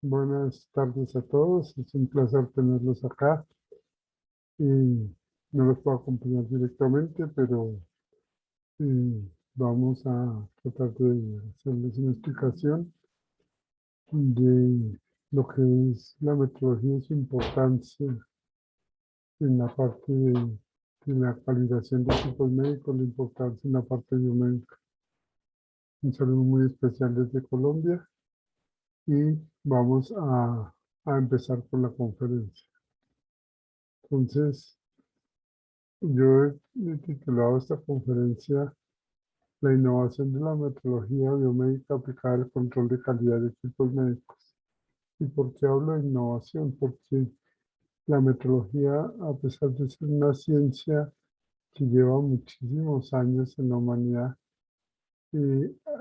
Buenas tardes a todos, es un placer tenerlos acá y no los puedo acompañar directamente, pero vamos a tratar de hacerles una explicación de lo que es la metodología y su importancia en la parte de la validación de equipos médicos, la importancia en la parte biomédica. Un saludo muy especial desde Colombia y vamos a empezar por la conferencia. Entonces, yo he titulado esta conferencia La innovación de la metodología biomédica aplicada al control de calidad de equipos médicos. ¿Y por qué hablo de innovación? Porque la metodología, a pesar de ser una ciencia que lleva muchísimos años en la humanidad,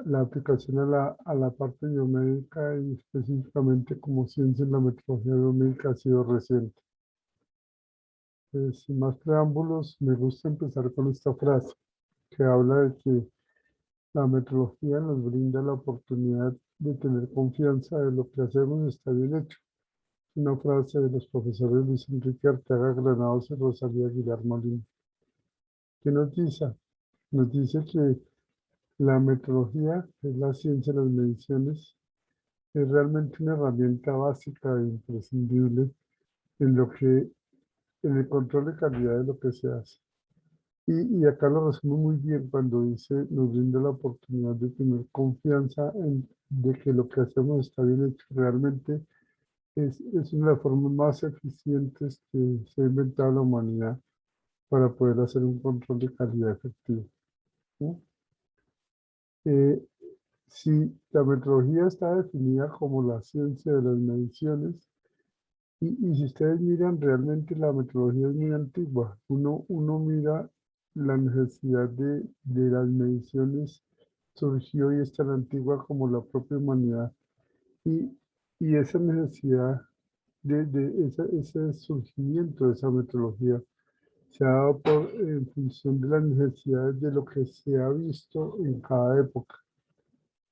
la aplicación a la parte biomédica y específicamente como ciencia en la metodología biomédica ha sido reciente. Sin más preámbulos, me gusta empezar con esta frase que habla de que la metodología nos brinda la oportunidad de tener confianza de lo que hacemos está bien hecho. Una frase de los profesores Luis Enrique Arteaga Granados y Rosalía Aguilar Molina. ¿Qué nos dice? Nos dice que la metodología, que es la ciencia de las mediciones, es realmente una herramienta básica e imprescindible en en el control de calidad de lo que se hace. Y acá lo resumo muy bien cuando dice, nos brinda la oportunidad de tener confianza de que lo que hacemos está bien hecho. Realmente es una de las formas más eficientes que se ha inventado la humanidad para poder hacer un control de calidad efectivo, ¿sí? Eh, si la metodología está definida como la ciencia de las mediciones, y si ustedes miran, realmente la metodología es muy antigua. Uno mira la necesidad de las mediciones surgió y es tan antigua como la propia humanidad. Y, y esa necesidad ese surgimiento de esa metodología se ha dado en función de las necesidades de lo que se ha visto en cada época.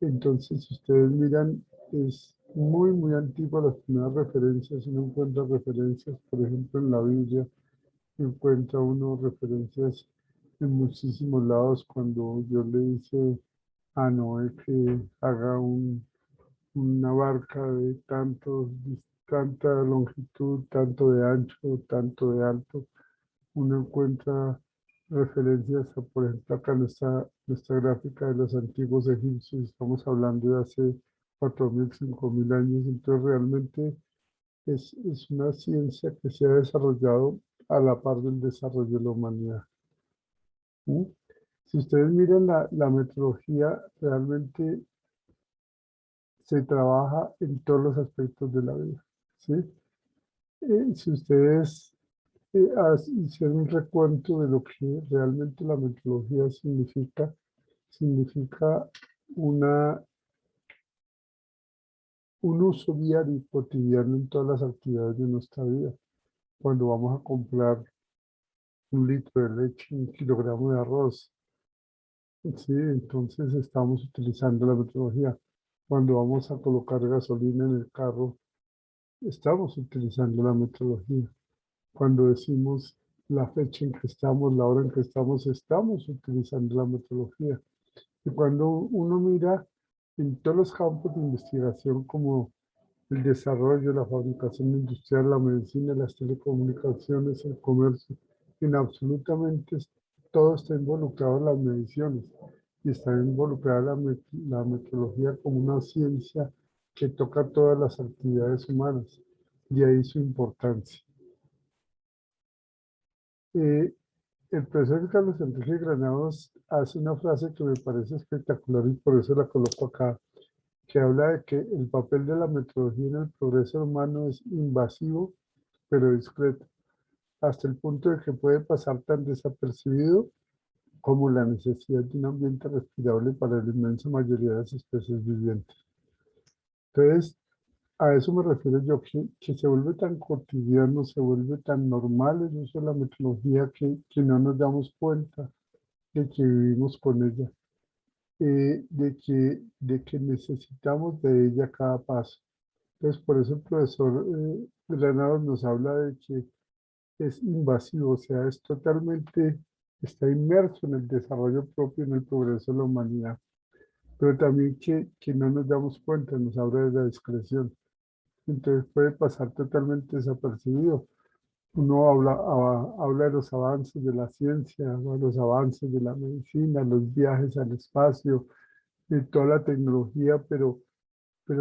Entonces, si ustedes miran, es muy antigua las primeras referencias. Uno encuentra referencias, por ejemplo, en la Biblia, encuentra uno referencias en muchísimos lados cuando Dios le dice a Noé que haga una barca de tanta longitud, tanto de ancho, tanto de alto. Uno encuentra referencias, por ejemplo, acá en nuestra gráfica de los antiguos egipcios, estamos hablando de hace 4.000, 5.000 años, entonces realmente es una ciencia que se ha desarrollado a la par del desarrollo de la humanidad. ¿Sí? Si ustedes miran la metodología, realmente se trabaja en todos los aspectos de la vida, ¿sí? Si ustedes hicieron un recuento de lo que realmente la metodología significa una, un uso diario y cotidiano en todas las actividades de nuestra vida. Cuando vamos a comprar 1 litro de leche, 1 kilogramo de arroz, sí, entonces estamos utilizando la metodología. Cuando vamos a colocar gasolina en el carro, estamos utilizando la metodología. Cuando decimos la fecha en que estamos, la hora en que estamos utilizando la metodología. Y cuando uno mira en todos los campos de investigación como el desarrollo, la fabricación industrial, la medicina, las telecomunicaciones, el comercio, en absolutamente todo está involucrado en las mediciones y está involucrada la metodología como una ciencia que toca todas las actividades humanas, y ahí su importancia. Eh, el profesor Carlos Enrique Granados hace una frase que me parece espectacular y por eso la coloco acá, que habla de que el papel de la metodología en el progreso humano es invasivo, pero discreto, hasta el punto de que puede pasar tan desapercibido como la necesidad de un ambiente respirable para la inmensa mayoría de las especies vivientes. Entonces, a eso me refiero yo, que se vuelve tan cotidiano, se vuelve tan normal el uso de la metodología que no nos damos cuenta de que vivimos con ella. de que necesitamos de ella a cada paso. Entonces, por eso el profesor Granados nos habla de que es invasivo, o sea, es totalmente, está inmerso en el desarrollo propio, en el progreso de la humanidad, pero también que no nos damos cuenta, nos habla de la discreción. Entonces puede pasar totalmente desapercibido. Uno habla de los avances de la ciencia, o de los avances de la medicina, los viajes al espacio, de toda la tecnología, pero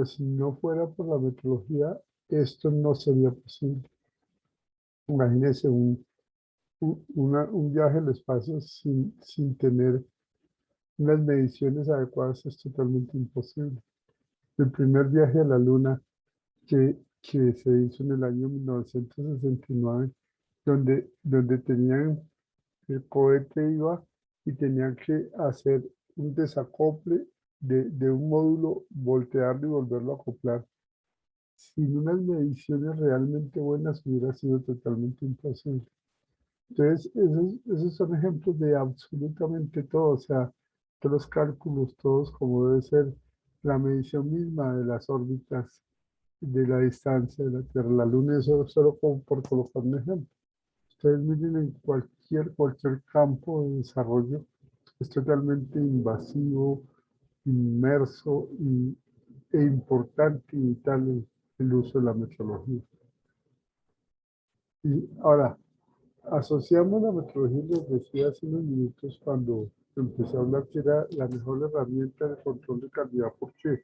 si no fuera por la meteorología, esto no sería posible. Imagínense un viaje al espacio sin tener unas mediciones adecuadas, es totalmente imposible. El primer viaje a la Luna que se hizo en el año 1969, donde tenían, el cohete iba y tenían que hacer un desacople de un módulo, voltearlo y volverlo a acoplar. Sin unas mediciones realmente buenas hubiera sido totalmente imposible. Entonces, esos son ejemplos de absolutamente todo, o sea, todos los cálculos, todos como debe ser la medición misma de las órbitas, de la distancia de la Tierra a la Luna, eso solo como por colocar un ejemplo. Ustedes miren en cualquier campo de desarrollo, es totalmente invasivo, inmerso e importante y vital el uso de la metrología. Y ahora, asociamos la metrología, les decía hace unos minutos cuando empecé a hablar que era la mejor herramienta de control de calidad. ¿Por qué?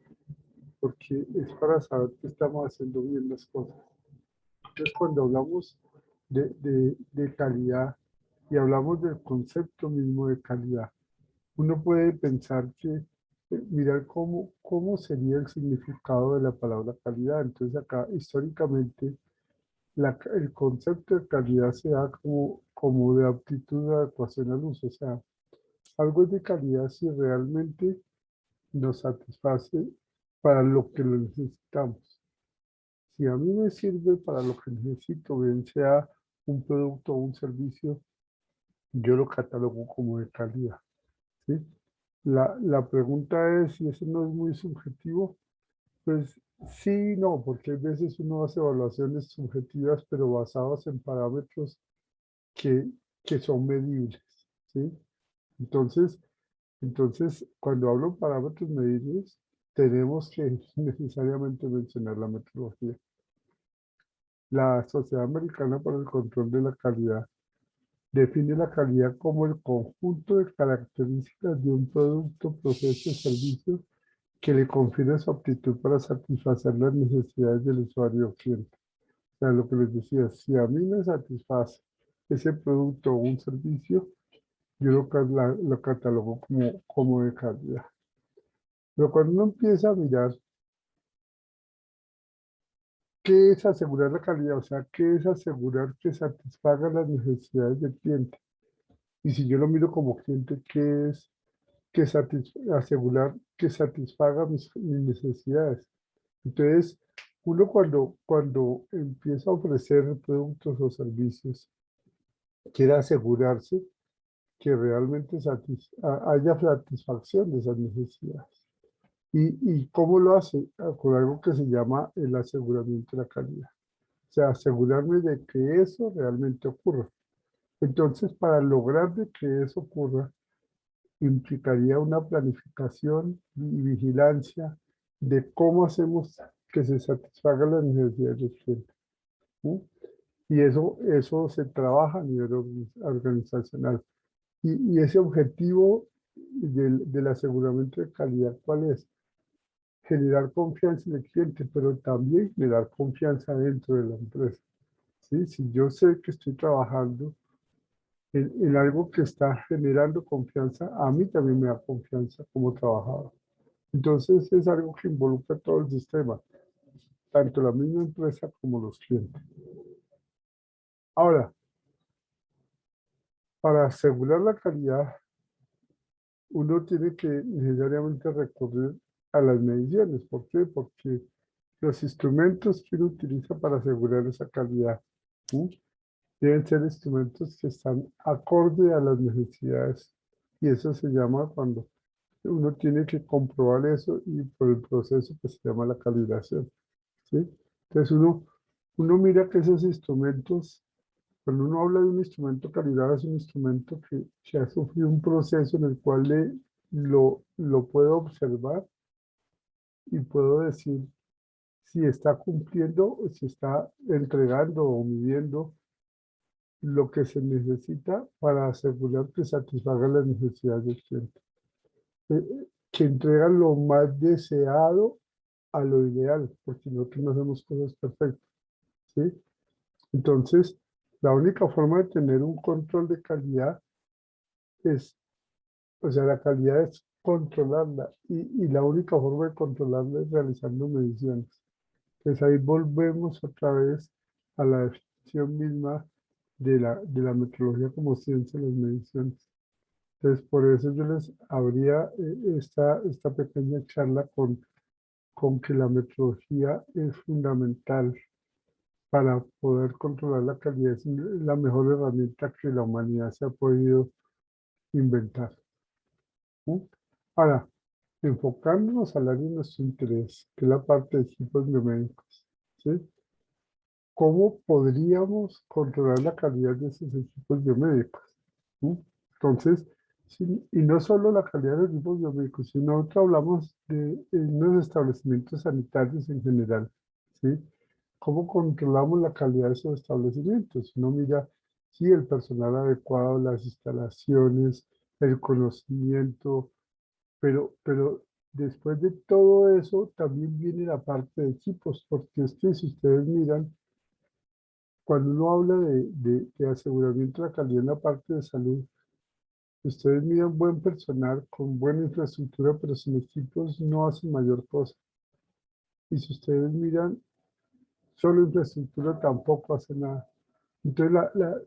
Porque es para saber que estamos haciendo bien las cosas. Entonces, cuando hablamos de calidad y hablamos del concepto mismo de calidad, uno puede pensar que, mirar cómo sería el significado de la palabra calidad. Entonces, acá históricamente el concepto de calidad se da como de aptitud de adecuación al uso. O sea, algo es de calidad si realmente nos satisface para lo que lo necesitamos. Si a mí me sirve para lo que necesito, bien sea un producto o un servicio, yo lo catalogo como de calidad, ¿sí? La pregunta es si eso no es muy subjetivo. Pues sí, no, porque a veces uno hace evaluaciones subjetivas, pero basadas en parámetros que, que son medibles, ¿sí? Entonces, cuando hablo de parámetros medibles, tenemos que necesariamente mencionar la metodología. La Sociedad Americana para el Control de la Calidad define la calidad como el conjunto de características de un producto, proceso o servicio que le confiere su aptitud para satisfacer las necesidades del usuario o cliente. O sea, lo que les decía, si a mí me satisface ese producto o un servicio, yo lo catalogo como de calidad. Pero cuando uno empieza a mirar qué es asegurar la calidad, o sea, qué es asegurar que satisfaga las necesidades del cliente. Y si yo lo miro como cliente, ¿qué es asegurar que satisfaga mis necesidades? Entonces, uno cuando empieza a ofrecer productos o servicios, quiere asegurarse que realmente haya satisfacción de esas necesidades. ¿Y cómo lo hace? Con algo que se llama el aseguramiento de la calidad. O sea, asegurarme de que eso realmente ocurra. Entonces, para lograr de que eso ocurra, implicaría una planificación y vigilancia de cómo hacemos que se satisfagan las necesidades del cliente, ¿sí? Y eso se trabaja a nivel organizacional. Y ese objetivo del aseguramiento de calidad, ¿cuál es? Generar confianza en el cliente, pero también generar confianza dentro de la empresa, ¿sí? Si yo sé que estoy trabajando en algo que está generando confianza, a mí también me da confianza como trabajador. Entonces es algo que involucra todo el sistema, tanto la misma empresa como los clientes. Ahora, para asegurar la calidad, uno tiene que necesariamente recurrir a las mediciones. ¿Por qué? Porque los instrumentos que uno utiliza para asegurar esa calidad, ¿sí? Deben ser instrumentos que están acorde a las necesidades. Y eso se llama cuando uno tiene que comprobar eso y por el proceso que se llama la calibración, ¿sí? Entonces uno mira que esos instrumentos, cuando uno habla de un instrumento calibrado, es un instrumento que ha sufrido un proceso en el cual lo puedo observar y puedo decir si está cumpliendo, o si está entregando o midiendo lo que se necesita para asegurar que satisfaga las necesidades del cliente. Que entrega lo más deseado a lo ideal, porque nosotros no hacemos cosas perfectas, ¿sí? Entonces, la única forma de tener un control de calidad es, o sea, la calidad es controlarla y la única forma de controlarla es realizando mediciones. Entonces ahí volvemos otra vez a la definición misma de la metrología como ciencia de las mediciones. Entonces, por eso yo les habría esta pequeña charla con que la metrología es fundamental para poder controlar la calidad. Es la mejor herramienta que la humanidad se ha podido inventar, ¿no? Ahora, enfocándonos al área de nuestro interés, que es la parte de equipos biomédicos, ¿sí? ¿Cómo podríamos controlar la calidad de esos equipos biomédicos? ¿Sí? Entonces, y no solo la calidad de los equipos biomédicos, sino nosotros hablamos de los establecimientos sanitarios en general, ¿sí? ¿Cómo controlamos la calidad de esos establecimientos? Uno mira si el personal adecuado, las instalaciones, el conocimiento, pero después de todo eso también viene la parte de equipos, porque es que si ustedes miran, cuando uno habla de aseguramiento de la calidad en la parte de salud, ustedes miran buen personal con buena infraestructura, pero sin equipos no hacen mayor cosa. Y si ustedes miran solo infraestructura, tampoco hace nada. Entonces,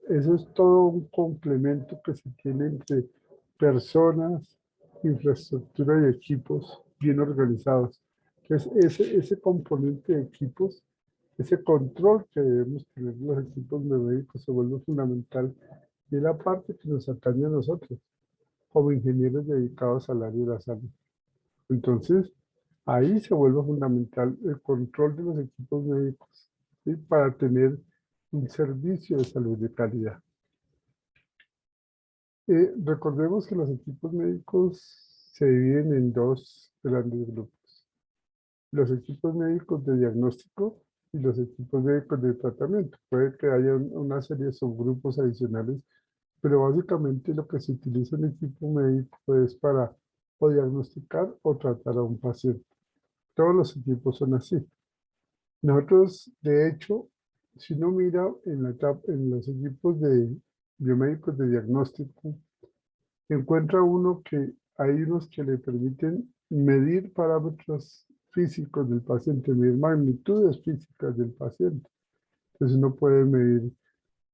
eso es todo un complemento que se tiene entre personas, infraestructura y equipos bien organizados. Entonces, ese componente de equipos, ese control que debemos tener los equipos médicos se vuelve fundamental y es la parte que nos atañe a nosotros, como ingenieros dedicados al área de la salud. Entonces, ahí se vuelve fundamental el control de los equipos médicos, ¿sí? Para tener un servicio de salud de calidad. Recordemos que los equipos médicos se dividen en dos grandes grupos. Los equipos médicos de diagnóstico y los equipos médicos de tratamiento. Puede que haya una serie de subgrupos adicionales, pero básicamente lo que se utiliza en equipo médico es para o diagnosticar o tratar a un paciente. Todos los equipos son así. Nosotros, de hecho, si uno mira en los equipos de biomédicos de diagnóstico, encuentra uno que hay unos que le permiten medir parámetros físicos del paciente, medir magnitudes físicas del paciente. Entonces uno puede medir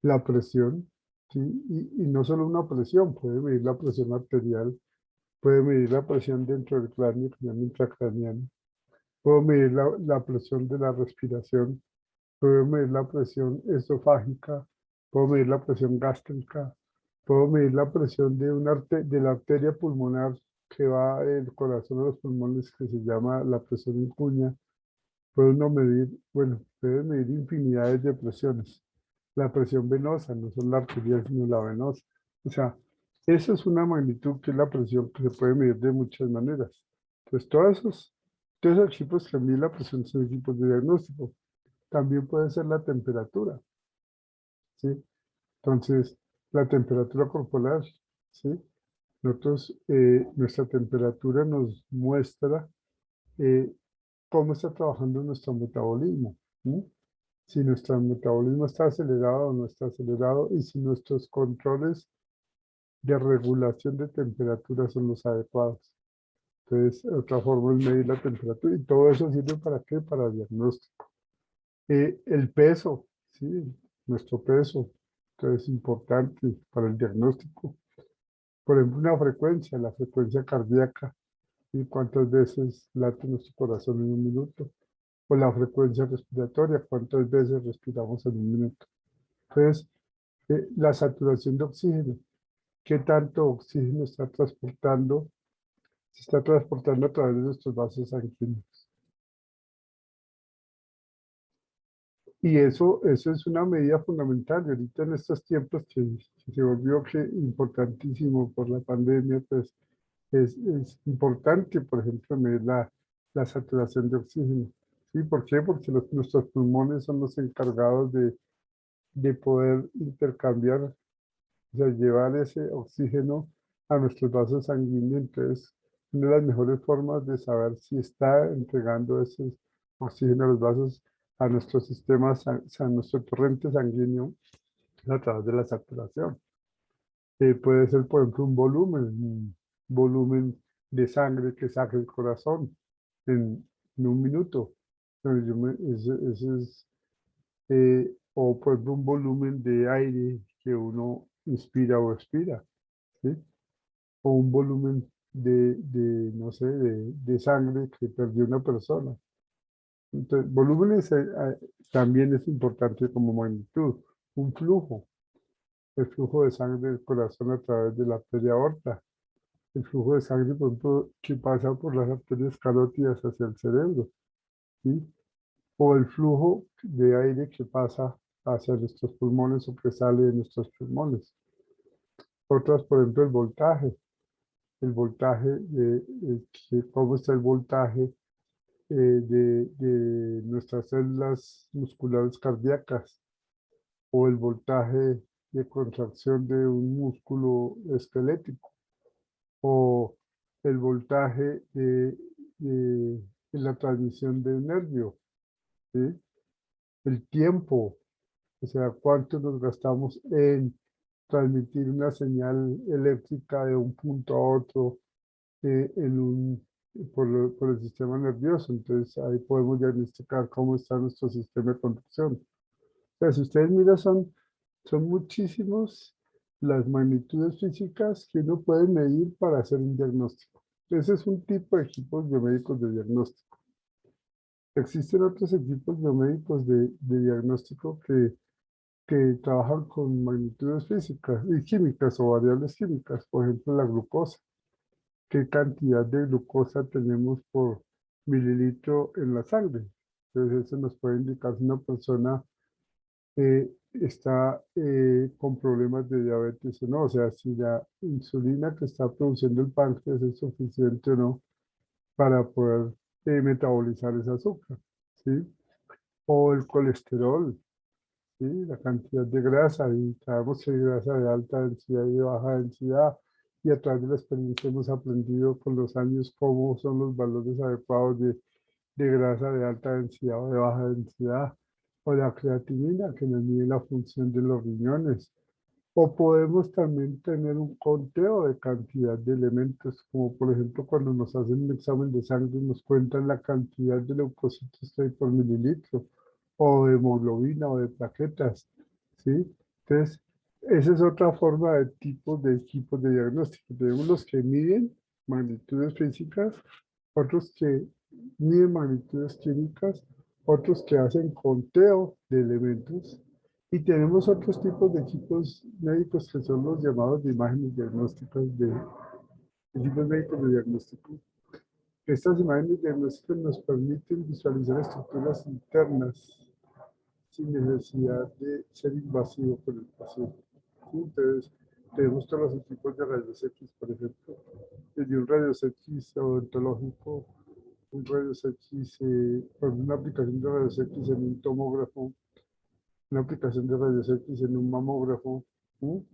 la presión, ¿sí? Y no solo una presión, puede medir la presión arterial, puede medir la presión dentro del cráneo, que se llama intracraneal, puedo medir la presión de la respiración, puedo medir la presión esofágica, puedo medir la presión gástrica, puedo medir la presión de la arteria pulmonar que va del corazón a los pulmones, que se llama la presión en cuña. Puede uno medir, bueno, puede medir infinidades de presiones. La presión venosa, no solo la arterial, sino la venosa. O sea, eso es una magnitud que es la presión que se puede medir de muchas maneras. Entonces, todos esos equipos que miden la presión son equipos de diagnóstico. También puede ser la temperatura, ¿sí? Entonces, la temperatura corporal, ¿sí? Nosotros, nuestra temperatura nos muestra eh, cómo está trabajando nuestro metabolismo, ¿sí? Si nuestro metabolismo está acelerado o no está acelerado y si nuestros controles de regulación de temperatura son los adecuados. Entonces, otra forma es medir la temperatura y todo eso sirve para qué? Para diagnóstico. El peso, ¿sí? Nuestro peso, entonces es importante para el diagnóstico. Por ejemplo, una frecuencia, la frecuencia cardíaca, y cuántas veces late nuestro corazón en un minuto, o la frecuencia respiratoria, cuántas veces respiramos en un minuto. Entonces, la saturación de oxígeno, qué tanto oxígeno está transportando se está transportando a través de nuestros vasos sanguíneos. Y eso es una medida fundamental. Y ahorita en estos tiempos que se volvió que importantísimo por la pandemia, pues es importante, por ejemplo, medir la saturación de oxígeno. ¿Sí? ¿Por qué? Porque nuestros pulmones son los encargados de poder intercambiar, o sea, llevar ese oxígeno a nuestros vasos sanguíneos. Entonces, una de las mejores formas de saber si está entregando ese oxígeno a los vasos, a nuestro sistema, a nuestro torrente sanguíneo, a través de la saturación. Puede ser, por ejemplo, un volumen de sangre que saque el corazón en un minuto. Pero eso es, o por ejemplo, un volumen de aire que uno inspira o expira, ¿sí? O un volumen no sé, de sangre que perdió una persona. Entonces, volúmenes también es importante como magnitud. Un flujo, el flujo de sangre del corazón a través de la arteria aorta, el flujo de sangre, por ejemplo, que pasa por las arterias carótidas hacia el cerebro, ¿sí? O el flujo de aire que pasa hacia nuestros pulmones o que sale de nuestros pulmones. Otras, por ejemplo, el voltaje, cómo está el voltaje de nuestras células musculares cardíacas, o el voltaje de contracción de un músculo esquelético, o el voltaje de la transmisión de un nervio, ¿sí? El tiempo, o sea, cuánto nos gastamos en transmitir una señal eléctrica de un punto a otro por el sistema nervioso. Entonces ahí podemos diagnosticar cómo está nuestro sistema de conducción. O sea, si ustedes miran, son muchísimos las magnitudes físicas que uno puede medir para hacer un diagnóstico. Ese es un tipo de equipos biomédicos de diagnóstico. Existen otros equipos biomédicos de diagnóstico que trabajan con magnitudes físicas y químicas o variables químicas, por ejemplo, la glucosa. ¿Qué cantidad de glucosa tenemos por mililitro en la sangre? Entonces, eso nos puede indicar si una persona está con problemas de diabetes o no, o sea, si la insulina que está produciendo el páncreas es suficiente o no para poder metabolizar ese azúcar, ¿sí? O el colesterol, ¿sí? La cantidad de grasa, y sabemos que hay grasa de alta densidad y de baja densidad, y a través de la experiencia hemos aprendido con los años cómo son los valores adecuados de grasa de alta densidad o de baja densidad, o la creatinina que nos mide la función de los riñones. O podemos también tener un conteo de cantidad de elementos, como por ejemplo cuando nos hacen un examen de sangre nos cuentan la cantidad de leucocitos que hay por mililitro, o de hemoglobina o de plaquetas, ¿sí? Entonces, esa es otra forma de tipos de equipos de diagnóstico. Tenemos los que miden magnitudes físicas, otros que miden magnitudes químicas, otros que hacen conteo de elementos, y tenemos otros tipos de equipos médicos que son los llamados de imágenes diagnósticas, de equipos médicos de diagnóstico. Estas imágenes diagnósticas nos permiten visualizar estructuras internas sin necesidad de ser invasivo con el paciente. ¿Sí? Entonces, tenemos todos los equipos de rayos X, por ejemplo, desde un rayos X odontológico, un rayos X, una aplicación de rayos X en un tomógrafo, una aplicación de rayos X en un mamógrafo. ¿Sí?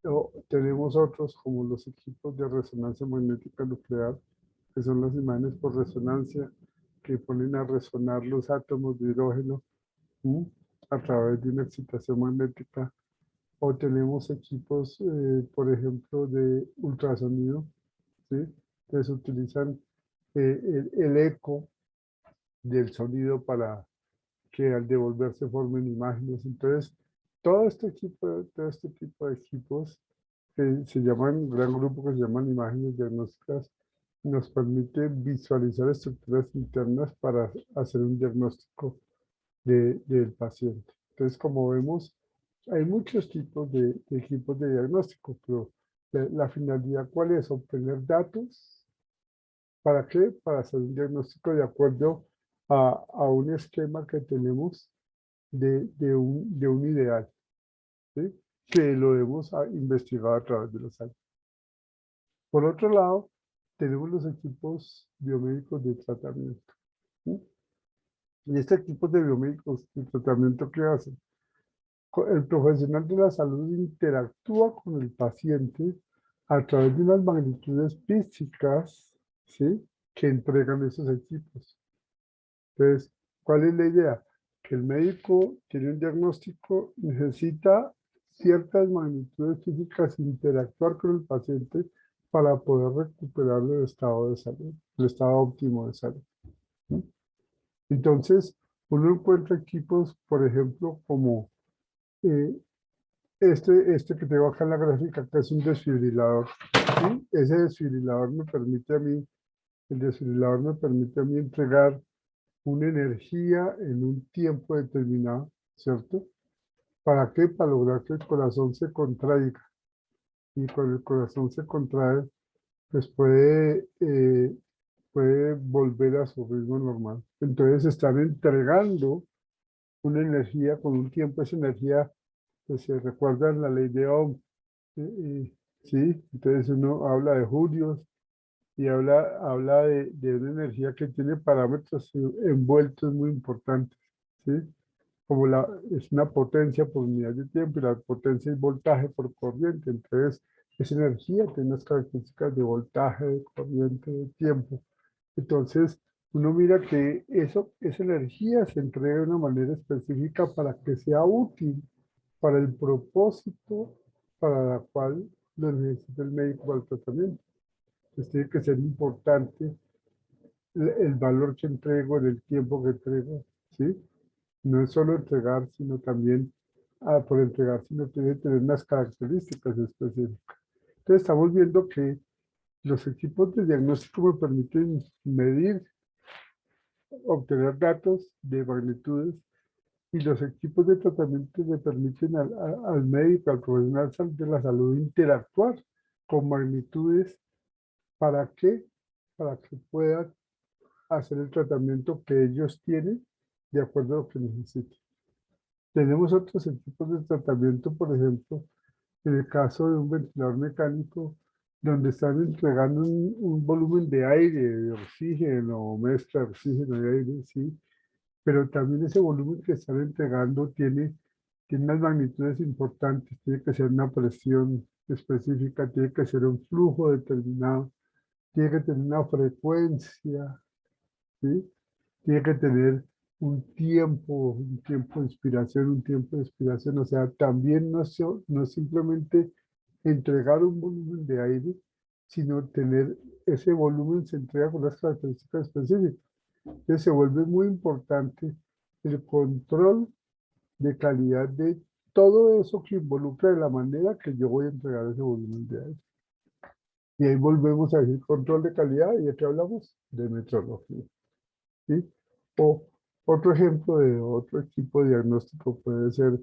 O tenemos otros como los equipos de resonancia magnética nuclear, que son las imágenes por resonancia que ponen a resonar los átomos de hidrógeno, ¿sí? A través de una excitación magnética. O tenemos equipos, por ejemplo, de ultrasonido, ¿sí? Que se utilizan el eco del sonido para que al devolverse formen imágenes. Entonces, todo este tipo de equipos que se llaman, un gran grupo que se llaman imágenes diagnósticas, nos permite visualizar estructuras internas para hacer un diagnóstico del paciente. Entonces, como vemos, hay muchos tipos de equipos de diagnóstico, pero la finalidad, ¿cuál es? Obtener datos ¿Para qué? Para hacer un diagnóstico de acuerdo a un esquema que tenemos de un ideal, ¿sí? Que lo hemos investigado a través de los años. Por otro lado, tenemos los equipos biomédicos de tratamiento, ¿sí? Y este equipo de biomédicos de tratamiento, ¿qué hacen? El profesional de la salud interactúa con el paciente a través de unas magnitudes físicas, ¿sí? Que entregan esos equipos. Entonces, ¿cuál es la idea? Que el médico tiene un diagnóstico, necesita ciertas magnitudes físicas interactuar con el paciente para poder recuperar el estado de salud, el estado óptimo de salud, ¿sí? Entonces, uno encuentra equipos, por ejemplo, como eh, este que tengo acá en la gráfica, que es un desfibrilador, ¿sí? Ese desfibrilador me permite a mí, el desfibrilador me permite a mí entregar una energía en un tiempo determinado, ¿cierto? ¿Para qué? Para lograr que el corazón se contraiga. Y cuando el corazón se contrae, pues puede volver a su ritmo normal. Entonces están entregando una energía con un tiempo, esa energía, pues se recuerda la ley de Ohm, ¿sí? Entonces uno habla de julios y habla de una energía que tiene parámetros envueltos muy importantes, ¿sí? Como es una potencia por unidad de tiempo y la potencia es voltaje por corriente. Entonces, esa energía tiene unas características de voltaje, de corriente, de tiempo. Entonces, uno mira que esa energía se entrega de una manera específica para que sea útil para el propósito para la cual lo necesita el médico para el tratamiento. Entonces, tiene que ser importante el valor que entrego en el tiempo que entrego, ¿sí? No es solo entregar, sino también, por entregar, sino tiene que tener unas características específicas. Entonces estamos viendo que los equipos de diagnóstico me permiten medir, obtener datos de magnitudes y los equipos de tratamiento me permiten al médico, al profesional de la salud interactuar con magnitudes. ¿Para qué? Para que puedan hacer el tratamiento que ellos tienen de acuerdo a lo que necesitan. Tenemos otros equipos de tratamiento, por ejemplo, en el caso de un ventilador mecánico, donde están entregando un volumen de aire, de oxígeno, o mezcla de oxígeno y aire, sí, pero también ese volumen que están entregando tiene unas magnitudes importantes, tiene que ser una presión específica, tiene que ser un flujo determinado, tiene que tener una frecuencia, ¿sí? Tiene que tener un tiempo de inspiración, un tiempo de expiración. O sea, también no es simplemente entregar un volumen de aire, sino tener ese volumen se entrega con las características específicas. Entonces se vuelve muy importante el control de calidad de todo eso que involucra de la manera que yo voy a entregar ese volumen de aire. Y ahí volvemos a decir control de calidad y de qué hablamos, de metrología, ¿sí? O otro ejemplo de otro equipo de diagnóstico puede ser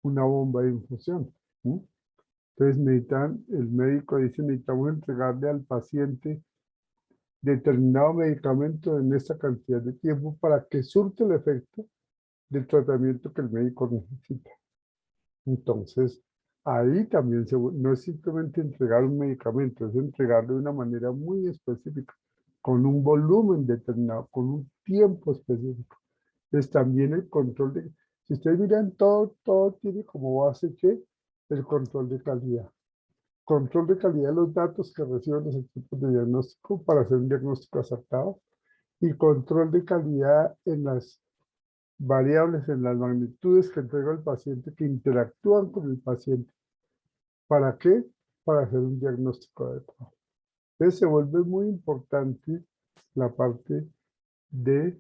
una bomba de infusión, ¿sí? Entonces el médico dice, necesitamos entregarle al paciente determinado medicamento en esta cantidad de tiempo para que surte el efecto del tratamiento que el médico necesita. Entonces, ahí también no es simplemente entregar un medicamento, es entregarlo de una manera muy específica, con un volumen determinado, con un tiempo específico. Entonces, también el control de, si ustedes miran, todo tiene como base que el control de calidad. Control de calidad de los datos que reciben los equipos de diagnóstico para hacer un diagnóstico acertado y control de calidad en las variables, en las magnitudes que entrega el paciente que interactúan con el paciente. ¿Para qué? Para hacer un diagnóstico adecuado. Entonces se vuelve muy importante la parte de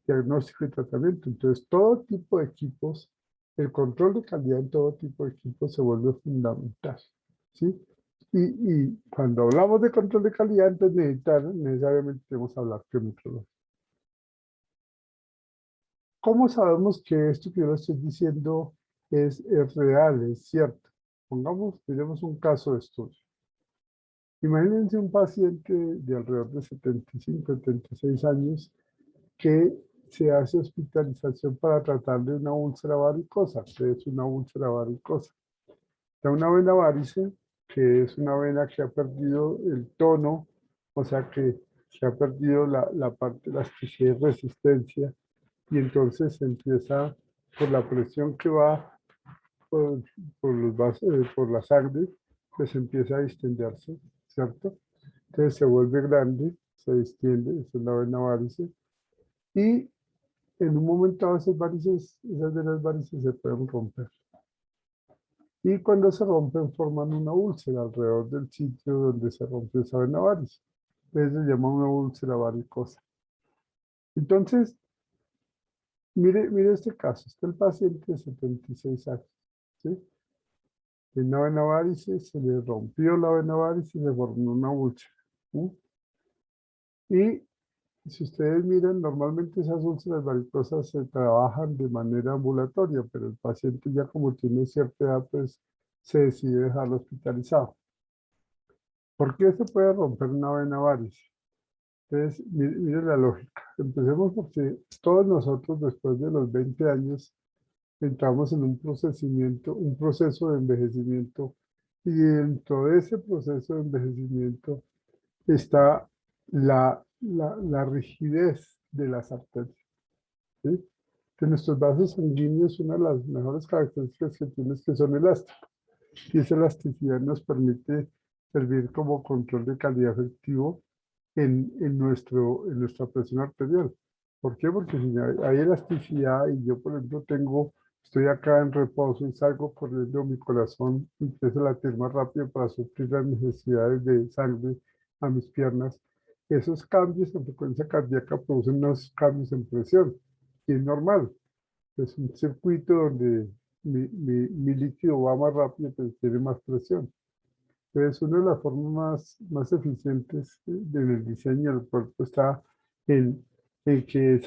diagnóstico y tratamiento. Entonces todo tipo de equipos, el control de calidad en todo tipo de equipos se vuelve fundamental, ¿sí? Y cuando hablamos de control de calidad, entonces necesariamente tenemos que hablar de metrología. ¿Cómo sabemos que esto que yo le estoy diciendo es real, es cierto? Miremos un caso de estudio. Imagínense un paciente de alrededor de 75, 76 años que se hace hospitalización para tratar de una úlcera varicosa. ¿Qué es una úlcera varicosa? Da una vena varice, que es una vena que ha perdido el tono, o sea que se ha perdido la parte de elasticidad y resistencia, y entonces se empieza por la presión que va por, por los vasos, por la sangre, pues empieza a distenderse, ¿cierto? Entonces se vuelve grande, se distiende, esa es la vena varice, y en un momento dado esas varices, esas venas varices se pueden romper. Y cuando se rompen forman una úlcera alrededor del sitio donde se rompió esa vena varice. Entonces se llama una úlcera varicosa. Entonces, mire este caso. Está el paciente de 76 años. ¿Sí? En una vena varice se le rompió la vena varice y se formó una úlcera. ¿Sí? Y si ustedes miran, normalmente esas úlceras varicosas se trabajan de manera ambulatoria, pero el paciente ya como tiene cierta edad, pues se decide dejarlo hospitalizado. ¿Por qué se puede romper una vena varice? Entonces, mire la lógica. Empecemos porque todos nosotros después de los 20 años entramos en un proceso de envejecimiento, y dentro de ese proceso de envejecimiento está la rigidez de las arterias. ¿Sí? Que nuestros vasos sanguíneos, una de las mejores características que tienen es que son elásticos, y esa elasticidad nos permite servir como control de calidad efectivo en nuestra presión arterial. ¿Por qué? Porque si hay elasticidad y yo, por ejemplo, estoy acá en reposo y salgo corriendo, mi corazón empieza a latir más rápido para suplir las necesidades de sangre a mis piernas. Esos cambios en frecuencia cardíaca producen unos cambios en presión, y es normal. Es un circuito donde mi líquido va más rápido, pero tiene más presión. Entonces, una de las formas más eficientes del diseño del cuerpo está en, en que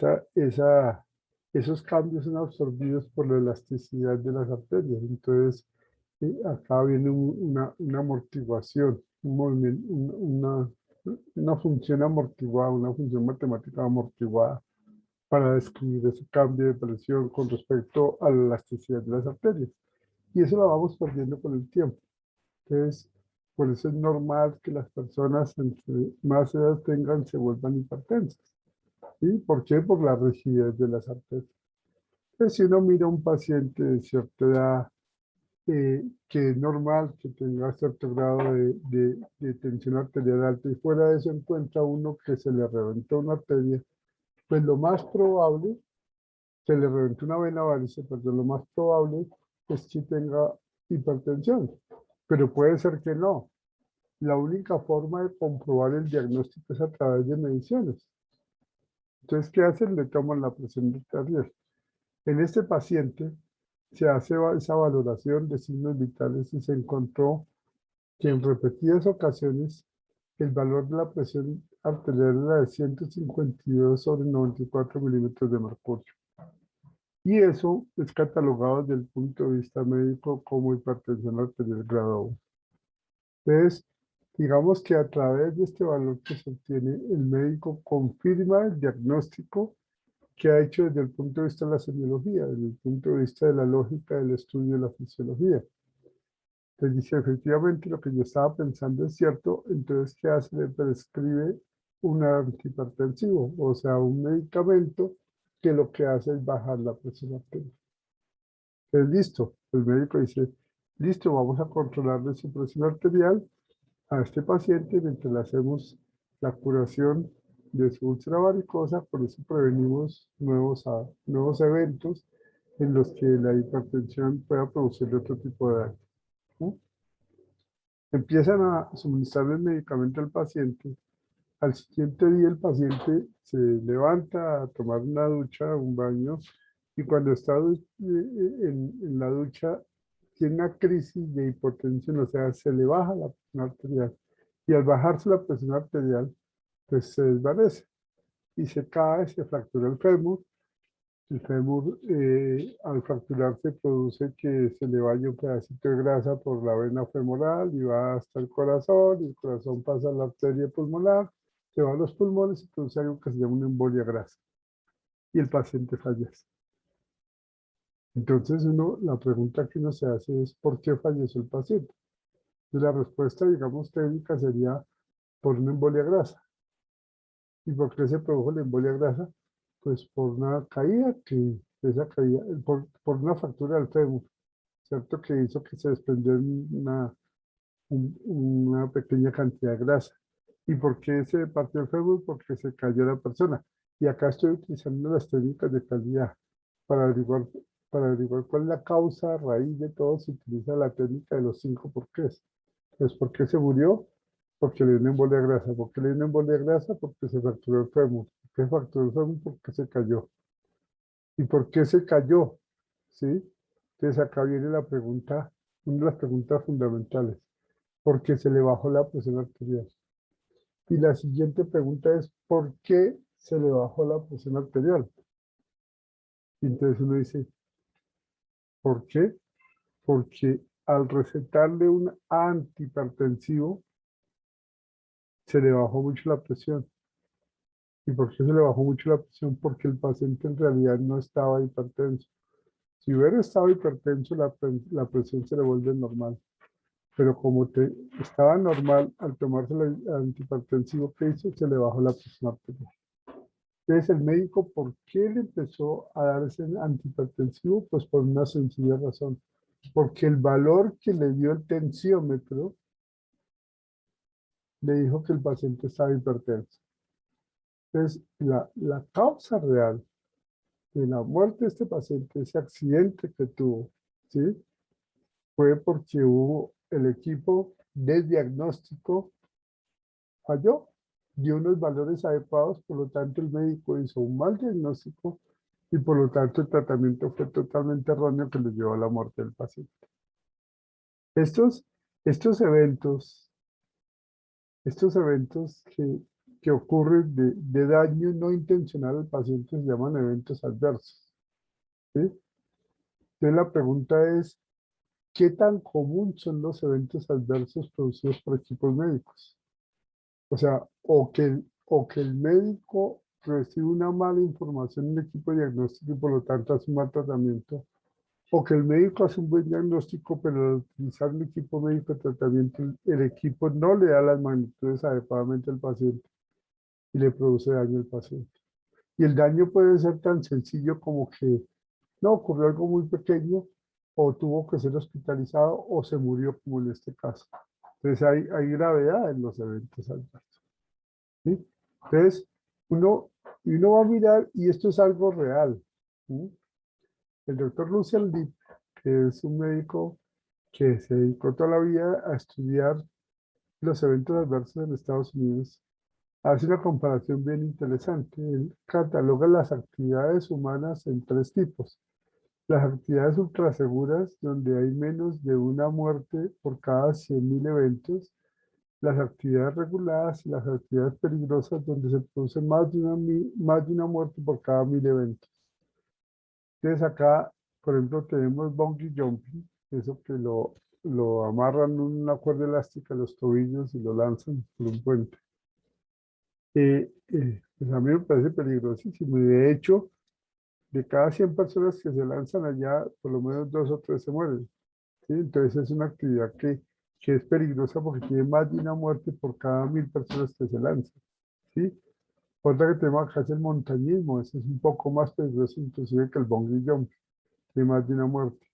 esos cambios son absorbidos por la elasticidad de las arterias. Entonces, acá viene una amortiguación, un movimiento, una función amortiguada, una función matemática amortiguada para describir ese cambio de presión con respecto a la elasticidad de las arterias. Y eso lo vamos perdiendo con el tiempo. Entonces, por eso es normal que las personas entre más edad tengan se vuelvan hipertensas. ¿Sí? ¿Por qué? Por la rigidez de las arterias. Entonces, si uno mira a un paciente de cierta edad, que es normal que tenga cierto grado de tensión arterial alta, y fuera de eso encuentra uno que se le reventó una arteria, pues lo más probable, se le reventó una vena varice, pero lo más probable es que tenga hipertensión. Pero puede ser que no. La única forma de comprobar el diagnóstico es a través de mediciones. Entonces, ¿qué hacen? Le toman la presión arterial. En este paciente se hace esa valoración de signos vitales y se encontró que en repetidas ocasiones el valor de la presión arterial era de 152 sobre 94 milímetros de mercurio. Y eso es catalogado desde el punto de vista médico como hipertensión arterial grado 1. Entonces, digamos que a través de este valor que se obtiene, el médico confirma el diagnóstico que ha hecho desde el punto de vista de la semiología, desde el punto de vista de la lógica del estudio de la fisiología. Entonces dice, efectivamente lo que yo estaba pensando es cierto, entonces ¿qué hace? Le prescribe un antihipertensivo, o sea, un medicamento que lo que hace es bajar la presión arterial. Entonces, listo, el médico dice, listo, vamos a controlarle su presión arterial a este paciente mientras le hacemos la curación de su úlcera varicosa. Por eso prevenimos nuevos eventos en los que la hipertensión pueda producir otro tipo de daño, ¿no? Empiezan a suministrarle el medicamento al paciente. Al siguiente día el paciente se levanta a tomar una ducha, un baño, y cuando está en la ducha tiene una crisis de hipotensión, o sea, se le baja la presión arterial. Y al bajarse la presión arterial, pues se desvanece y se cae, se fractura el fémur, El fémur, al fracturarse, produce que se le vaya un pedacito de grasa por la vena femoral y va hasta el corazón, y el corazón pasa a la arteria pulmonar, se va a los pulmones y produce algo que se llama una embolia grasa. Y el paciente fallece. Entonces, la pregunta que uno se hace es, ¿por qué falleció el paciente? Y la respuesta, digamos, técnica sería por una embolia grasa. ¿Y por qué se produjo la embolia grasa? Pues por una caída, esa caída, por una fractura del fémur, ¿cierto? Que hizo que se desprendiera una pequeña cantidad de grasa. ¿Y por qué se partió el fémur? Porque se cayó la persona. Y acá estoy utilizando las técnicas de calidad para averiguar, para averiguar cuál es la causa raíz de todo. Se utiliza la técnica de los 5 porqués. Entonces, ¿por qué se murió? Porque le dio una embolia de grasa. ¿Por qué le dio una embolia de grasa? Porque se fracturó el fémur. ¿Por qué se fracturó el fémur? Porque se cayó. ¿Y por qué se cayó? ¿Sí? Entonces acá viene la pregunta, una de las preguntas fundamentales. ¿Por qué se le bajó la presión arterial? Y la siguiente pregunta es, ¿por qué se le bajó la presión arterial? Y entonces uno dice, ¿por qué? Porque al recetarle un antihipertensivo, se le bajó mucho la presión. ¿Y por qué se le bajó mucho la presión? Porque el paciente en realidad no estaba hipertenso. Si hubiera estado hipertenso, la presión se le vuelve normal. Pero como estaba normal, al tomarse el antihipertensivo que hizo, se le bajó la presión arterial. Entonces, el médico, ¿por qué le empezó a dar ese antihipertensivo? Pues por una sencilla razón. Porque el valor que le dio el tensiómetro le dijo que el paciente estaba hipertenso. Entonces, la causa real de la muerte de este paciente, ese accidente que tuvo, ¿sí? Fue porque el equipo de diagnóstico falló, dio unos valores adecuados, por lo tanto el médico hizo un mal diagnóstico y por lo tanto el tratamiento fue totalmente erróneo que le llevó a la muerte del paciente. Estos, estos eventos, estos eventos que ocurren de daño no intencional al paciente se llaman eventos adversos, ¿sí? Entonces la pregunta es, ¿qué tan común son los eventos adversos producidos por equipos médicos? O sea, o que el médico recibe una mala información en el equipo de diagnóstico y por lo tanto hace un mal tratamiento, o que el médico hace un buen diagnóstico, pero al utilizar el equipo médico de tratamiento, el equipo no le da las magnitudes adecuadamente al paciente y le produce daño al paciente. Y el daño puede ser tan sencillo como que no ocurrió algo muy pequeño, o tuvo que ser hospitalizado, o se murió, como en este caso. Entonces hay gravedad en los eventos adversos, ¿sí? Entonces, uno va a mirar, y esto es algo real, ¿sí? El doctor Lucian Lipp, que es un médico que se dedicó toda la vida a estudiar los eventos adversos en Estados Unidos, hace una comparación bien interesante. Él cataloga las actividades humanas en 3 tipos. Las actividades ultraseguras, donde hay menos de una muerte por cada 100.000 eventos. Las actividades reguladas y las actividades peligrosas, donde se produce más de una muerte por cada 1.000 eventos. Entonces acá, por ejemplo, tenemos bungee jumping, eso que lo amarran en una cuerda elástica a los tobillos y lo lanzan por un puente. Pues a mí me parece peligrosísimo, y de hecho, de cada 100 personas que se lanzan allá, por lo menos 2 o 3 se mueren, ¿sí? Entonces es una actividad que es peligrosa porque tiene más de una muerte por cada 1.000 personas que se lanzan, ¿sí? Otra que tenemos acá es el montañismo. Ese es un poco más peligroso inclusive que el bungee jump, tiene más de una muerte.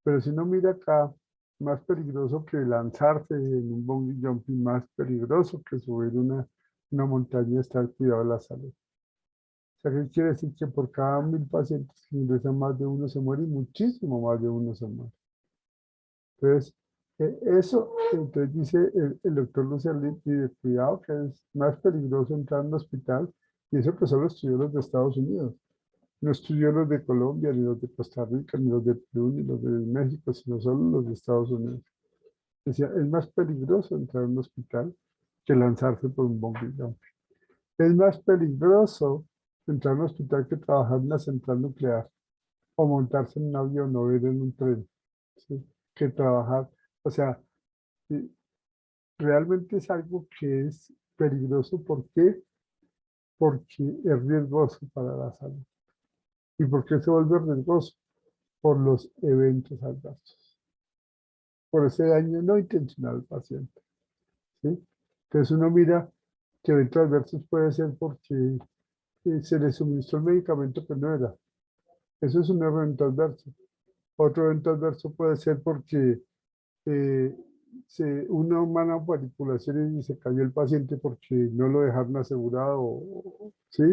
Pero si uno mira acá, más peligroso que lanzarse en un bungee jumping, más peligroso que subir una montaña está el cuidado de la salud. O sea, ¿qué quiere decir? Que por cada 1.000 pacientes que ingresan, más de uno se muere, y muchísimo más de uno se muere. Entonces, entonces dice el doctor Lucian, y de cuidado, que es más peligroso entrar en un hospital, y eso que solo estudió los de Estados Unidos. No estudió los de Colombia, ni los de Costa Rica, ni los de Perú, ni los de México, sino solo los de Estados Unidos. Decía, es más peligroso entrar en un hospital que lanzarse por un bungee jump. Es más peligroso entrar a un hospital que trabajar en una central nuclear, o montarse en un avión o ir en un tren, ¿sí? Que trabajar. O sea, sí, realmente es algo que es peligroso. ¿Por qué? Porque es riesgoso para la salud. ¿Y por qué se vuelve riesgoso? Por los eventos adversos, por ese daño no intencional al paciente, ¿sí? Entonces uno mira que eventos adversos puede ser porque se le suministró el medicamento que no era. Eso es un evento adverso. Otro evento adverso puede ser porque eh, una mala manipulación y se cayó el paciente porque no lo dejaron asegurado, ¿sí?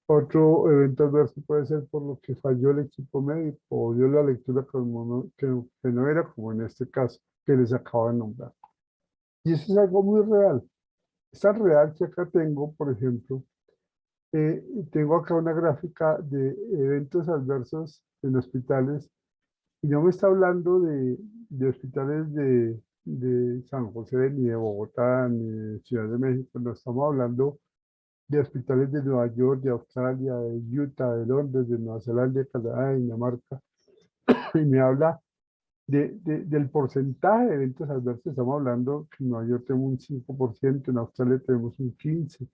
Otro evento adverso puede ser por lo que falló el equipo médico o dio la lectura como que no era, como en este caso, que les acabo de nombrar. Y eso es algo muy real. Es tan real que acá tengo, por ejemplo, tengo acá una gráfica de eventos adversos en hospitales y no me está hablando de hospitales de San José, ni de Bogotá, ni de Ciudad de México, no estamos hablando de hospitales de Nueva York, de Australia, de Utah, de Londres, de Nueva Zelanda, de Canadá, de Dinamarca, y me habla del porcentaje de eventos adversos. Estamos hablando que en Nueva York tenemos un 5%, en Australia tenemos un 15%,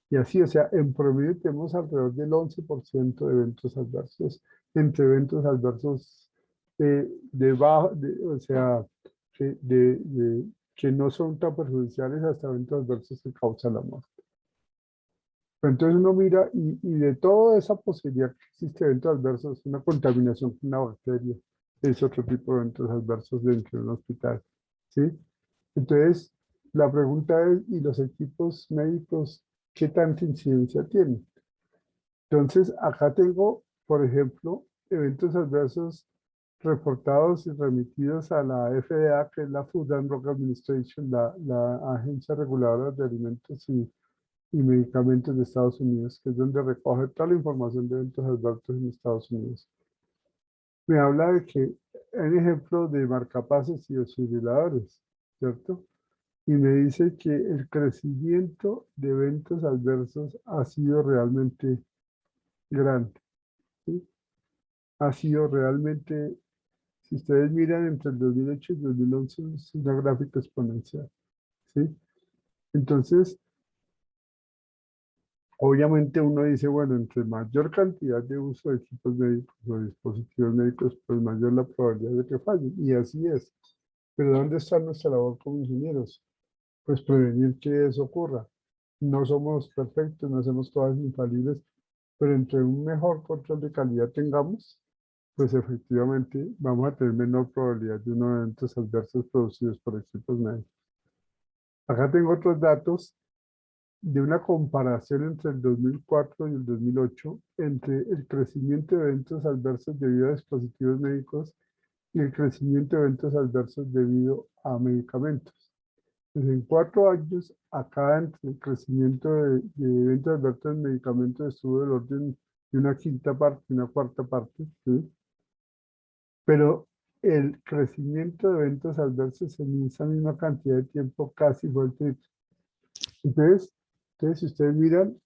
y así, o sea, en promedio tenemos alrededor del 11% de eventos adversos, entre eventos adversos o sea, que no son tan perjudiciales hasta eventos adversos que causan la muerte. Pero entonces uno mira y de toda esa posibilidad que existe de eventos adversos, una contaminación con una bacteria es otro tipo de eventos adversos dentro de un hospital, ¿sí? Entonces, la pregunta es, ¿y los equipos médicos qué tanta incidencia tienen? Entonces, acá tengo, por ejemplo, eventos adversos reportados y remitidos a la FDA, que es la Food and Drug Administration, la agencia reguladora de alimentos y medicamentos de Estados Unidos, que es donde recoge toda la información de eventos adversos en Estados Unidos. Me habla de que hay ejemplos de marcapasos y desfibriladores, ¿cierto? Y me dice que el crecimiento de eventos adversos ha sido realmente grande, ¿sí? Ha sido realmente, si ustedes miran entre el 2008 y el 2011, es una gráfica exponencial, ¿sí? Entonces, obviamente uno dice, bueno, entre mayor cantidad de uso de equipos médicos o dispositivos médicos, pues mayor la probabilidad de que fallen. Y así es. Pero ¿dónde está nuestra labor como ingenieros? Pues prevenir que eso ocurra. No somos perfectos, no hacemos cosas infalibles, pero entre un mejor control de calidad tengamos, pues efectivamente vamos a tener menor probabilidad de unos eventos adversos producidos por equipos médicos. Acá tengo otros datos de una comparación entre el 2004 y el 2008 entre el crecimiento de eventos adversos debido a dispositivos médicos y el crecimiento de eventos adversos debido a medicamentos. Pues en 4 años, acá entre el crecimiento de eventos adversos en medicamentos estuvo del orden de una quinta parte, una cuarta parte, ¿sí? Pero el crecimiento de eventos adversos en esa misma cantidad de tiempo casi fue el triple. Entonces, si ustedes miran,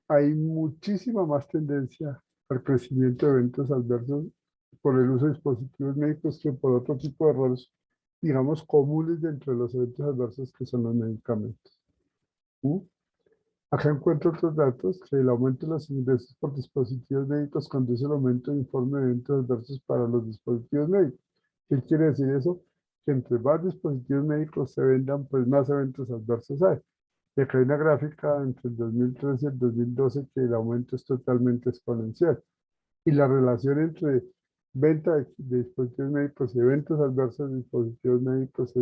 hay muchísima más tendencia al crecimiento de eventos adversos por el uso de dispositivos médicos que por otro tipo de errores, digamos, comunes dentro de los eventos adversos que son los medicamentos. ¿Mm? Acá encuentro otros datos, que el aumento de los ingresos por dispositivos médicos conduce al aumento de informe de eventos adversos para los dispositivos médicos. ¿Qué quiere decir eso? Que entre más dispositivos médicos se vendan, pues más eventos adversos hay. Y acá hay una gráfica entre el 2013 y el 2012 que el aumento es totalmente exponencial. Y la relación entre venta de dispositivos médicos y eventos adversos de dispositivos médicos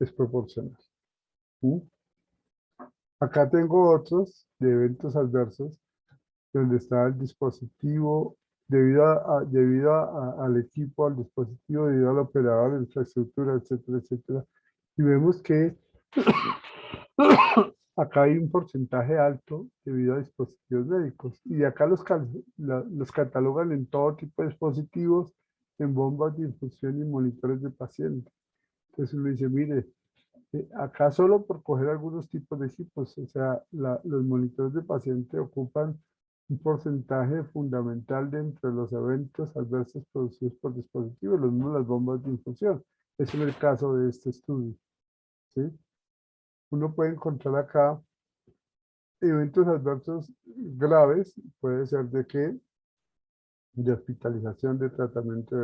es proporcional. ¿Mm? Acá tengo otros de eventos adversos donde está el dispositivo al equipo, al dispositivo, debido al operador, a la infraestructura, etcétera, etcétera. Y vemos que acá hay un porcentaje alto debido a dispositivos médicos. Y de acá los catalogan en todo tipo de dispositivos, en bombas de infusión y monitores de pacientes. Entonces uno dice, mire, acá solo por coger algunos tipos de equipos, o sea, los monitores de paciente ocupan un porcentaje fundamental de entre los eventos adversos producidos por dispositivos, los mismos las bombas de infusión. Es en el caso de este estudio, ¿sí? Uno puede encontrar acá eventos adversos graves, puede ser de qué, de hospitalización, de tratamiento,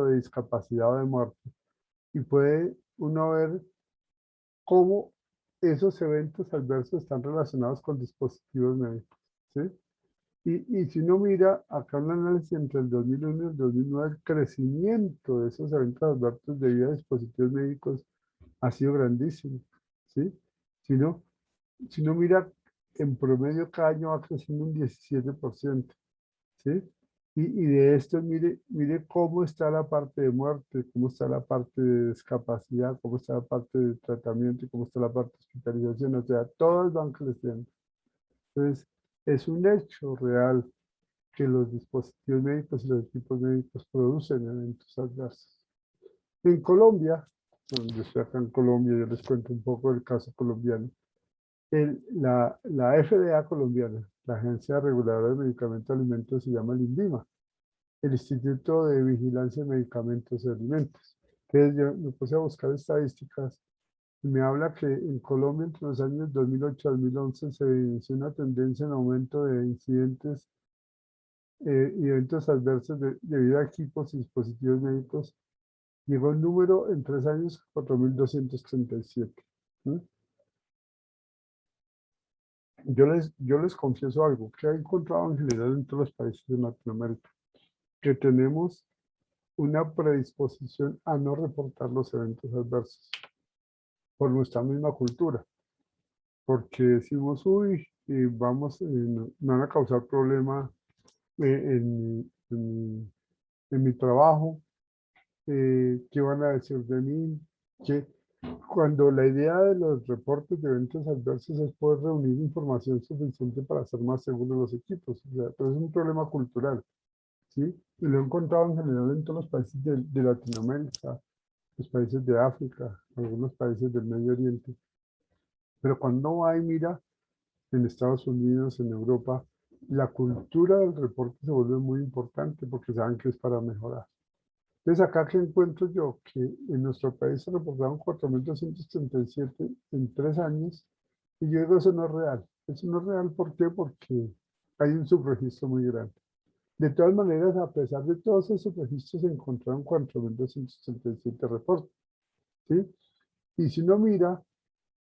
de discapacidad o de muerte. Y puede uno ver cómo esos eventos adversos están relacionados con dispositivos médicos, ¿sí? Y si uno mira acá un análisis entre el 2001 y el 2009, el crecimiento de esos eventos adversos debido a dispositivos médicos ha sido grandísimo, ¿sí? Si uno, si uno mira, en promedio cada año va creciendo un 17%, ¿sí? Y de esto, mire cómo está la parte de muerte, cómo está la parte de discapacidad, cómo está la parte de tratamiento y cómo está la parte de hospitalización. O sea, todas van creciendo. Entonces, es un hecho real que los dispositivos médicos y los equipos médicos producen eventos adversos. En Colombia, donde estoy acá en Colombia, yo les cuento un poco del caso colombiano. La FDA colombiana, la Agencia Reguladora de Medicamentos y Alimentos, se llama el INVIMA, el Instituto de Vigilancia de Medicamentos y Alimentos. Entonces yo me puse a buscar estadísticas y me habla que en Colombia entre los años 2008 y 2011 se evidenció una tendencia en aumento de incidentes y eventos adversos debido a equipos y dispositivos médicos. Llegó el número en 3 años 4.237. ¿Sí? Yo les confieso algo que he encontrado en general en todos los países de Latinoamérica, que tenemos una predisposición a no reportar los eventos adversos por nuestra misma cultura, porque decimos, uy, vamos, no, no van a causar problema en mi trabajo, qué van a decir de mí, que cuando la idea de los reportes de eventos adversos es poder reunir información suficiente para hacer más seguros los equipos. O sea, pero es un problema cultural, ¿sí? Y lo he encontrado en general en todos los países de Latinoamérica, los países de África, algunos países del Medio Oriente. Pero cuando va y mira en Estados Unidos, en Europa, la cultura del reporte se vuelve muy importante porque saben que es para mejorar. Entonces, acá que encuentro yo que en nuestro país se reportaron 4.237 en 3 años, y yo digo, eso no es real. Eso no es real, ¿por qué? Porque hay un subregistro muy grande. De todas maneras, a pesar de todos esos registros, se encontraron 4.237 reportes, ¿sí? Y si uno mira,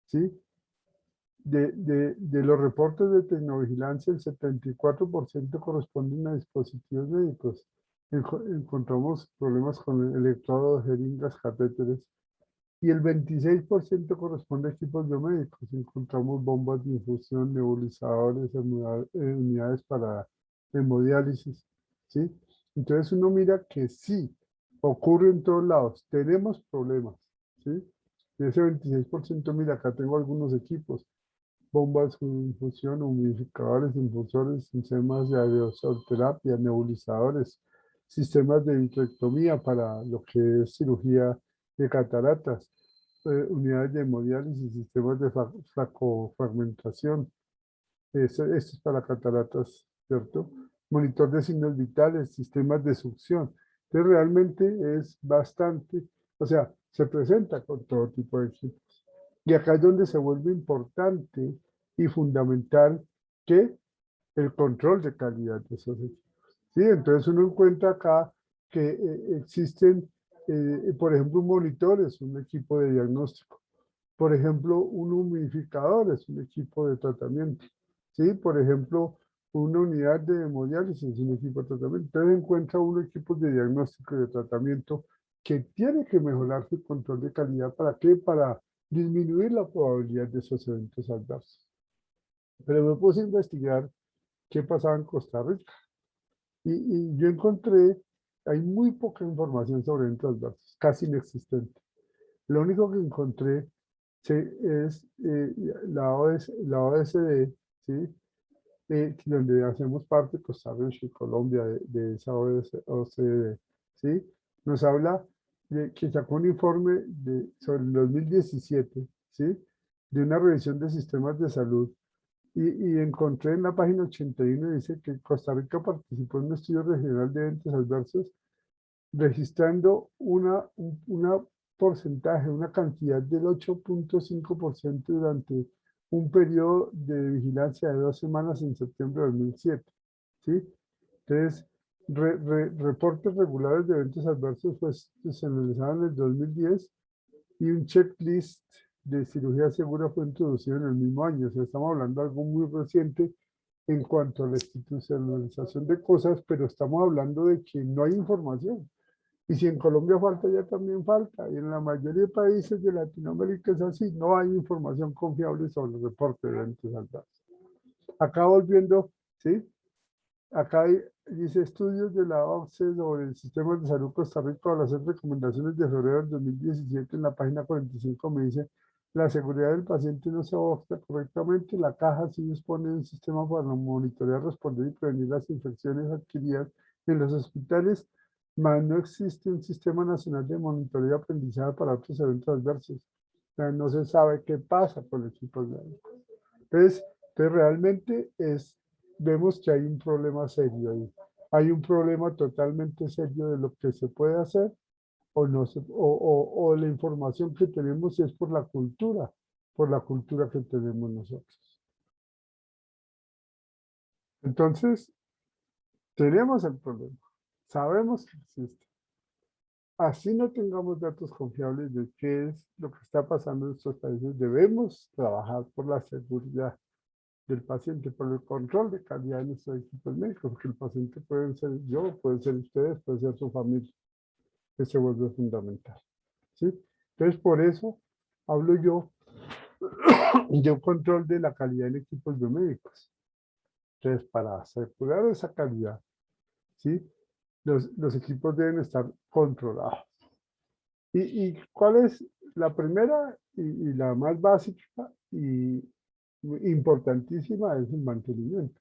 ¿sí? De los reportes de tecnovigilancia, el 74% corresponden a dispositivos médicos. Encontramos problemas con el electrodo, jeringas, catéteres. Y el 26% corresponde a equipos biomédicos. Encontramos bombas de infusión, nebulizadores, unidades para hemodiálisis, ¿sí? Entonces uno mira que sí, ocurre en todos lados. Tenemos problemas, ¿sí? Y ese 26%, mira, acá tengo algunos equipos bombas de infusión, humidificadores, infusores, sistemas de aerosolterapia, nebulizadores, sistemas de vitrectomía para lo que es cirugía de cataratas, unidades de hemodiálisis, sistemas de fracofragmentación. Esto es para cataratas, ¿cierto? Monitor de signos vitales, sistemas de succión. Entonces realmente es bastante, o sea, se presenta con todo tipo de equipos. Y acá es donde se vuelve importante y fundamental que el control de calidad de esos equipos. ¿Sí? Entonces uno encuentra acá que existen, por ejemplo, un monitor es un equipo de diagnóstico. Por ejemplo, un humidificador es un equipo de tratamiento. ¿Sí? Por ejemplo, una unidad de hemodiálisis es un equipo de tratamiento. Entonces encuentra uno equipos de diagnóstico y de tratamiento que tiene que mejorar su control de calidad. ¿Para qué? Para disminuir la probabilidad de esos eventos adversos. Pero me puse a investigar qué pasaba en Costa Rica. Y yo encontré, hay muy poca información sobre eventos adversos, casi inexistente. Lo único que encontré es la OSD, ¿sí? Donde hacemos parte Costa Rica y Colombia de esa OCDE, ¿sí? Nos habla de que sacó un informe sobre el 2017, ¿sí? De una revisión de sistemas de salud Y encontré en la página 81, dice que Costa Rica participó en un estudio regional de eventos adversos, registrando una porcentaje, una cantidad del 8,5% durante un periodo de vigilancia de 2 semanas en septiembre de 2007. ¿Sí? Entonces, reportes regulares de eventos adversos pues, se analizaron en el 2010 y un checklist de cirugía segura fue introducido en el mismo año. O sea, estamos hablando de algo muy reciente en cuanto a la institucionalización de cosas, pero estamos hablando de que no hay información. Y si en Colombia falta, ya también falta. Y en la mayoría de países de Latinoamérica es así. No hay información confiable sobre el reporte de eventos adversos. Acá volviendo, ¿sí? Acá dice estudios de la OCDE sobre el sistema de salud Costa Rica al hacer recomendaciones de febrero del 2017 en la página 45 me dice la seguridad del paciente no se aborda correctamente, la caja sí dispone de un sistema para monitorear, responder y prevenir las infecciones adquiridas en los hospitales, mas no existe un sistema nacional de monitoreo y aprendizaje para otros eventos adversos. O sea, no se sabe qué pasa con los equipos médicos. Entonces realmente vemos que hay un problema serio ahí. Hay un problema totalmente serio de lo que se puede hacer o, no se, o la información que tenemos es por la cultura que tenemos nosotros. Entonces, tenemos el problema, sabemos que existe. Así no tengamos datos confiables de qué es lo que está pasando en estos países, debemos trabajar por la seguridad del paciente, por el control de calidad de nuestros equipos médicos, porque el paciente puede ser yo, puede ser ustedes, puede ser su familia, que se vuelve fundamental. ¿Sí? Entonces, por eso hablo yo de un control de la calidad en equipos biomédicos. Entonces, para asegurar esa calidad, ¿sí? Los equipos deben estar controlados. ¿Y cuál es la primera y la más básica y importantísima? Es el mantenimiento.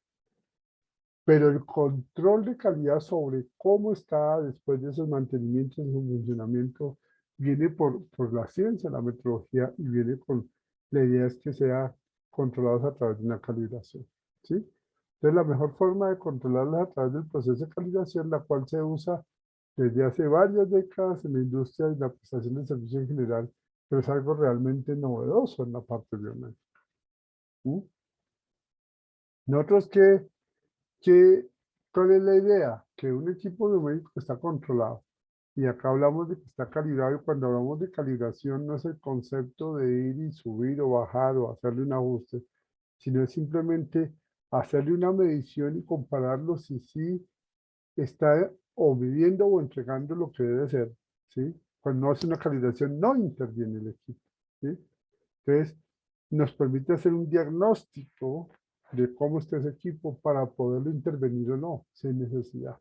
Pero el control de calidad sobre cómo está después de esos mantenimientos en su funcionamiento viene por la ciencia, la metodología y viene con la idea es que sea controlados a través de una calibración. ¿Sí? Entonces la mejor forma de controlarlas a través del proceso de calibración, la cual se usa desde hace varias décadas en la industria y la prestación de servicios en general, pero es algo realmente novedoso en la parte biomédica. ¿Mm? Nosotros ¿cuál es la idea? Que un equipo biomédico está controlado. Y acá hablamos de que está calibrado y cuando hablamos de calibración no es el concepto de ir y subir o bajar o hacerle un ajuste, sino es simplemente hacerle una medición y compararlo si sí está o midiendo o entregando lo que debe ser. ¿Sí? Cuando no hace una calibración no interviene el equipo. ¿Sí? Entonces, nos permite hacer un diagnóstico de cómo está ese equipo para poderlo intervenir o no, sin necesidad.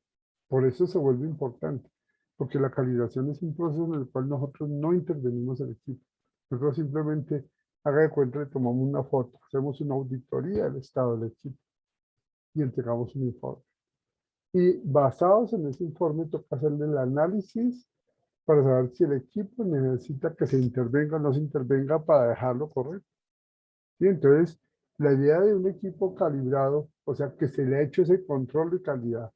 Por eso se vuelve importante, porque la calibración es un proceso en el cual nosotros no intervenimos el equipo. Nosotros simplemente, haga de cuenta, le tomamos una foto, hacemos una auditoría del estado del equipo y entregamos un informe. Y basados en ese informe toca hacerle el análisis para saber si el equipo necesita que se intervenga o no se intervenga para dejarlo correcto. Y entonces, la idea de un equipo calibrado, o sea, que se le ha hecho ese control de calidad,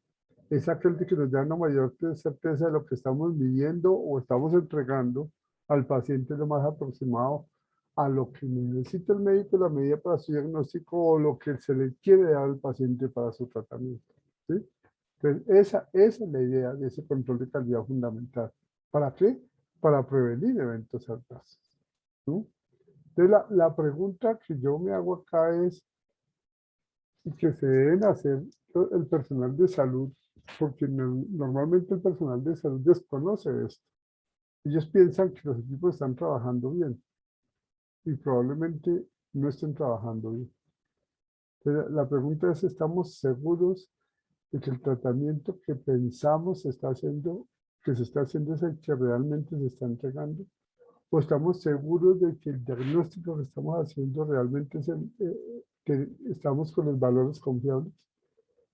es aquel que nos da una mayor certeza de lo que estamos midiendo o estamos entregando al paciente lo más aproximado a lo que necesita el médico, la medida para su diagnóstico o lo que se le quiere dar al paciente para su tratamiento. ¿Sí? Entonces, esa es la idea de ese control de calidad fundamental. ¿Para qué? Para prevenir eventos adversos. ¿Sí? Entonces, la pregunta que yo me hago acá es, y que se deben hacer el personal de salud, porque normalmente el personal de salud desconoce esto. Ellos piensan que los equipos están trabajando bien y probablemente no estén trabajando bien. Entonces, la pregunta es, ¿estamos seguros de que el tratamiento que pensamos se está haciendo, que se está haciendo es el que realmente se está entregando? ¿O estamos seguros de que el diagnóstico que estamos haciendo realmente es que estamos con los valores confiables?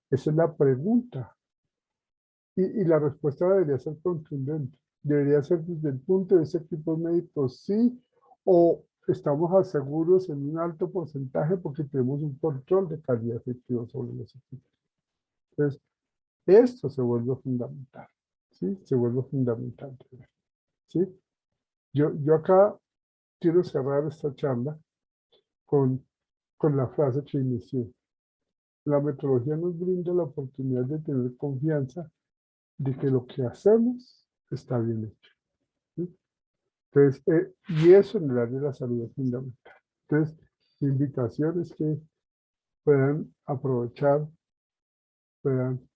Esa es la pregunta. Y la respuesta debería ser contundente. Debería ser desde el punto de vista equipos médicos, sí, o estamos aseguros en un alto porcentaje porque tenemos un control de calidad efectivo sobre los equipos. Entonces, esto se vuelve fundamental, ¿sí? Se vuelve fundamental, ¿sí? Yo acá quiero cerrar esta charla con la frase que inicié. La metodología nos brinda la oportunidad de tener confianza de que lo que hacemos está bien hecho, ¿sí? Entonces, y eso en el área de la salud es fundamental. Entonces, mi invitación es que puedan aprovechar, puedan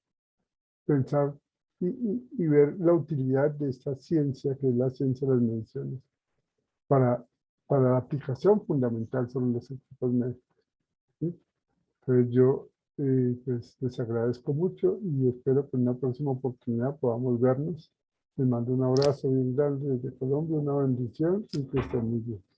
pensar y ver la utilidad de esta ciencia, que es la ciencia de las mediciones, para, la aplicación fundamental sobre los equipos médicos, ¿sí? Entonces yo pues, les agradezco mucho y espero que en una próxima oportunidad podamos vernos. Les mando un abrazo bien grande desde Colombia, una bendición y que estén muy bien.